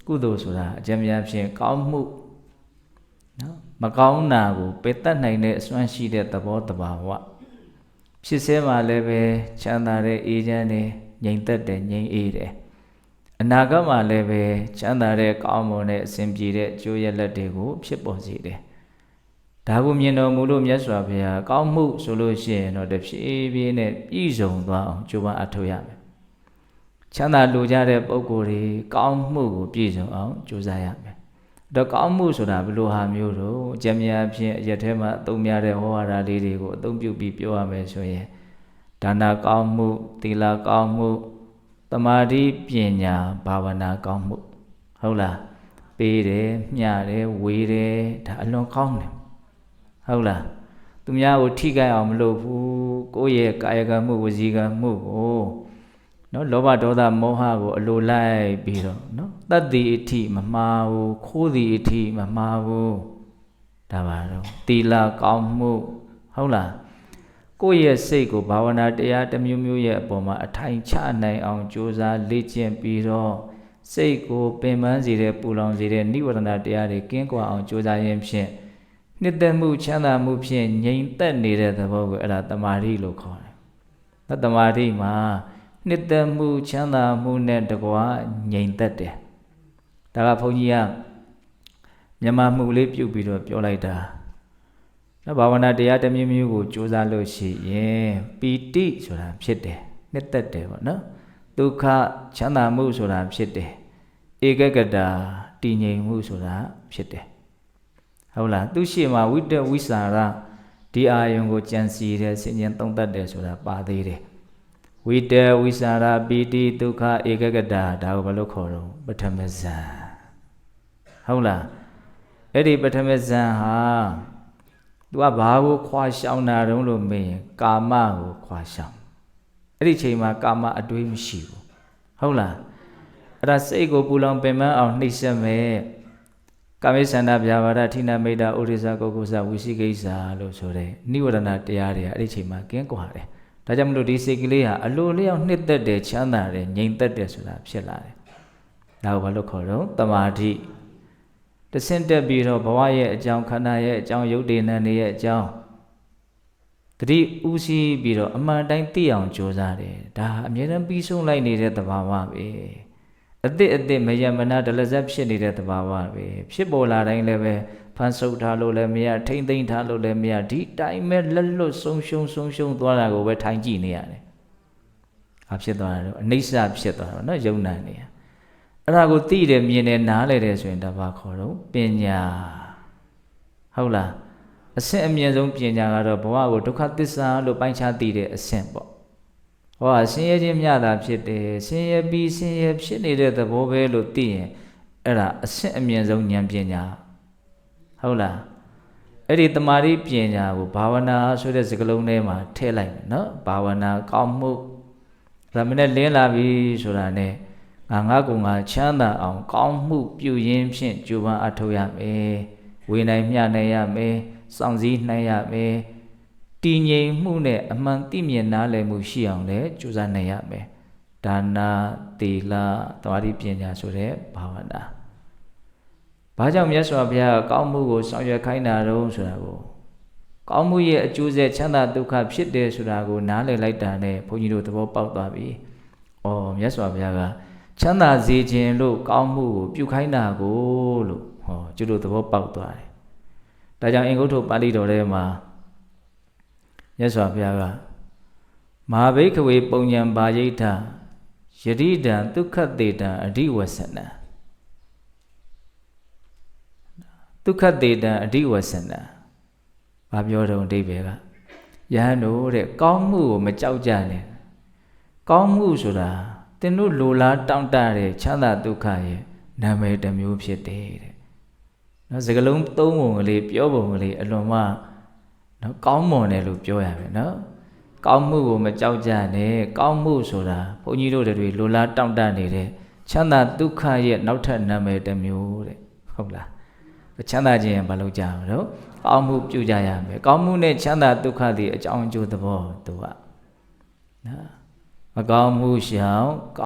ကုသိုလ်ဆိုတာအကျဉ်းများဖြင့်ကောင်းမှုနော်မကောင်းတာကိုပယ်တတ်နိုင်တဲ့အစွမ်းရှိတဲ့သဘောတဘာဝဖြစ်စေမှလည်းပဲချမ်းသာတဲ့အေးချမ်းတဲ့ငြိမ်သက်တဲ့ငြိမ်အေးတယ်အနာဂတ်မှာလည်းပဲချမ်းသာတဲ့ကောင်းမွန်တဲ့အစဉ်ပြေတဲ့အကျိုးရလဒ်တွေကိုဖြစ်ပေါ်စေတယ်ဒါကိုမြင်တော်မူလို့မြတ်စွာဘုရားကောင်းမှုဆိုလို့ရှိရင်တော့တဖြည်းဖြည်းနဲ့ပြည့်စုံသွားအောင်ကြိုးပမ်းအထောက်ရမယ်ချမ်းသာလိုကြတဲ့ပုဂ္ဂိုလ်တွေကောင်းမှုကိုပြည့်စုံအောင်ကြိုးစားရမယ်တော့ကောင်းမှုဆိုတာဘယ်လိုဟာမျိုးတော့အကျဉ်းများဖြင့်ရက်ထဲမှာအသုံးများတဲ့ဟောဝါဒလေးတွေကိုအသုံးပြုပြီးပြောရမယ်ဆိုရင်ဒါနကောင်းမှုသီလကောင်းမှုသမာဓိပညာဘာဝနာကောင်းမှုဟုတ်လားပေးတယ်မျှတယ်ဝေတယ်ဒါအလွန်ကောင်းတယ်ဟုတ်လားသူများကိုထိခိုက်အောင်မလုပ်ဘူးကိုယ့်ရဲ့ကာယကံမှုဝစီကံမှုကိုနော်လောဘဒေါသမောဟကိုအလိုလိုက်ပြီးတော့နော်တတ်သည်အထိမမှားဘူးခိုးသည်အထိမမှားဘူးဒါပါတော့သီလကောင်းမှုဟုတ်လားကိုယ့်ရဲ့စိတ်ကိုဘာဝနာတရားတစ်မျိုးမျိုးရဲ့အပေါ်မှာအထိုင်ချနိုင်အောင်ကြိုးစားလေ့ကျင့်ပြီးတော့စိတ်ကိုပင်ပန်းစေတဲ့ပူလောင်စေတဲ့နိဝရဏတရားတွေကင်းကွာအောင်ကြိုးစားရင်းဖြင့်နှစ်သက်မှုချမ်းသာမှုဖြင့်ငြိမ်သက်နေတဲ့သဘောကိုအဲ့ဒါတမာတိလို့ခေါ်တယ်။တမာတိမှာနှစ်သက်မှုချမ်းသာမှုနဲ့တကွာငြိမ်သက်တယ်။ဒါကဘုန်းကြီးကမြန်မာမှုလေးပြုတ်ပြီးတော့ပြောလိုက်တာ။ဘာဝနာတရားတစ်မျိုးမျိုးကိုကြိုးစားလို့ရှိရင်ပီတိဆိုတာဖြစ်တယ်။နှစ်သက်တယ်ပေါ့နော်။ဒုက္ခချမ်းသာမှုဆိုတာဖြစ်တယ်။ဧကဂတတည်ငြိမ်မှုဆိုတာဖြစ်တယ်ဟုတ်လားသူရှိမှဝိတ္တဝိစာရဒီအာယုံကိုကြံစီတဲ့ဆင်ញင်သုံးတတ်တယ်ဆိုတာပါသေးတယ်ဝိတ္တဝိစာရပီတိဒုက္ခဧကဂတဒါကိုဘယ်လိုခေါ်တော့ပထမဇန်ဟုတ်လားအဲ့ဒီပထမဇန်ဟာသူကဘာကိုခွာရှောင်တာတုံးလို့မေးရင်ကာမကိုခွာရှောင်အဲ့ဒီချိန်မှာကာမအတွေးမရှိဘူးဟုတ်လားအဲ့ဒါစိတ်ကိုပူလောင်ပင်ပန်းအောင်နှိပ်စက်မဲ့ကာမိသန္တာဗျာပါဒထိနာမိတ်တာဥရိစ္ဆကုက္ကုစဝိသိကိစ္စလို့ဆိုတဲ့နိဝရဏတရားတွေကအဲ့ဒီချိန်မှာကင်းကွာတယ်ဒါကြောင့်မလို့ဒီစိတ်ကလေးဟာအလိုလျောက်နှစ်သက်တယ်ချမ်းသာတယ်ငြိမ်သက်တယ်ဆိုတာဖြစ်လာတယ်ဒါကိုဘာလို့ခေါ်တော့တမာတိတဆင့်တက်ပြီးတော့ဘဝရဲ့အကြောင်းခန္ဓာရဲ့အကြောင်းယုတ်တေနံတွေရဲ့အကြောင်းတတိဥစီပြီးတော့အမှန်တိုင်းသိအောင်ကြိုးစားတယ်ဒါအမြဲတမ်းပြီးဆုံးလိုက်နေတဲ့သဘာဝပဲအသစ်မယမနာဒလဇက်ဖြစ်နေတဲ့သဘာဝပဲဖြစ်ပေါ်လာတိုင်းလည်းပဲဖန်ဆုပ်ထားလို့လည်းမရထိမ့်သိမ့်ထားလို့လည်းမရဒီတိုင်းပဲလက်လွတ်ဆုံးရှုံးသွားတာကိုပဲထိုင်ကြည့်နေရတယ်။ဘာဖြစ်သွားတာလဲအနိစ္စဖြစ်သွားတာနော်ယုံနာနေရအဲ့ဒါကိုသိတယ်မြင်တယ်နားလည်တယ်ဆိုရင်ဒါဘာခေါ်တော့ပညာဟုတ်လားအဆင့်အမြင့်ဆုံးပညာကတော့ဘဝကိုဒုက္ခသစ္စာလို့ပိုင်းခြားသိတဲ့အဆင့်ပေါ့ဟောဆင်းရဲခြင်းမျှတာဖြစ်တယ်ဆင်းရဲပြီးဆင်းရဲဖြစ်နေတဲ့သဘောပဲလို့သိရင်အဲ့ဒါအဆင့်အမြင့်ဆုံးဉာဏ်ပညာဟုတ်လားအဲ့ဒီတမာတိပညာကိုဘာဝနာဆိုတဲ့စကားလုံးထဲမှာထည့်လိုက်မယ်နော်ဘာဝနာကောင်းမှုဒါမနဲ့လင်းလာပြီဆိုတာနဲ့ငါကိုငါချမ်းသာအောင်ကောင်းမှုပြုရင်းဖြင့်ကြိုးပမ်းအထောက်ရမယ်ဝေနိုင်မျှနိုင်ရမယ်စောင့်စည်းနိုင်ရမယ်တည်ငြိမ်မှုနဲ့အမှန်သိမြင်နားလည်မှုရှိအောင်လဲကြိုးစားနိုင်ရမယ်ဒါနာသီလသမာဓိပညာဆိုတဲ့ဘာဝနာဘာကြောင့်မြတ်စွာဘုရားကောင်းမှုကိုဆောင်ရွက်ခိုင်းတာတုံးဆိုတာကိုကောင်းမှုရဲ့အကျိုးဆက်ချမ်းသာဒုက္ခဖြစ်တယ်ဆိုတာကိုနားလည်လိုက်တာနဲ့ဘုန်းကြီးတို့သဘောပေါက်သွားပြီ။အော်မြတ်စွာဘုရားကချမ်းသာစေခြင်းလို့ကောင်းမှုကိုပြုခိုင်းတာကိုလို့ဟောကျွတ်တို့သဘောပေါက်သွားတယ်။ဒါကြောင့်အင်္ဂုတ္တပါဠိတော်ထဲမှာမြတ်စွာဘုရားကမဟာဘိက္ခဝေပုံညံဘာယိဋ္ဌယတိတံဒုက္ခတေတံအဓိဝဆနံဒုက္ခတေတံအဓိဝဆနံဘာပြောတော့အဓိပ္ပာယ်ကယဟန်တို့တဲ့ကောင်းမှုကိုမကြောက်ကြနဲ့ကောင်းမှုဆိုတာသင်တို့လိုလားတောင့်တတဲ့ချမ်းသာဒုက္ခရဲ့နာမည်တစ်မျိုးဖြစ်တယ်တဲ့နော်စကားလုံးသုံးပုံကလေးပြောပုံကလေးအလွန်မှနော်ကောင်းမွန်တယ်လို့ပြောရမယ်နော်ကောင်းမှုကိုမကြောက်ကြနဲ့ကောင်းမှုဆိုတာဘုန်းကြီးတို့တွေလိုလားတောင့်တနေတဲ့ချမ်းသာဒုက္ခရဲ့နောက်ထပ်နာမည်တစ်မျိုးတဲ့ဟုတ်လားချမ်းသာခြင်းဘာလို့ကြအောင်တော့ကောင်းမှုပြုကြရမယ်ကောင်းမှုနဲ့ချမ်းသာဒုက္ခတွေအကြောင်းအကျိုးသဘောသူကနော်မကောင်းမှုရှောင်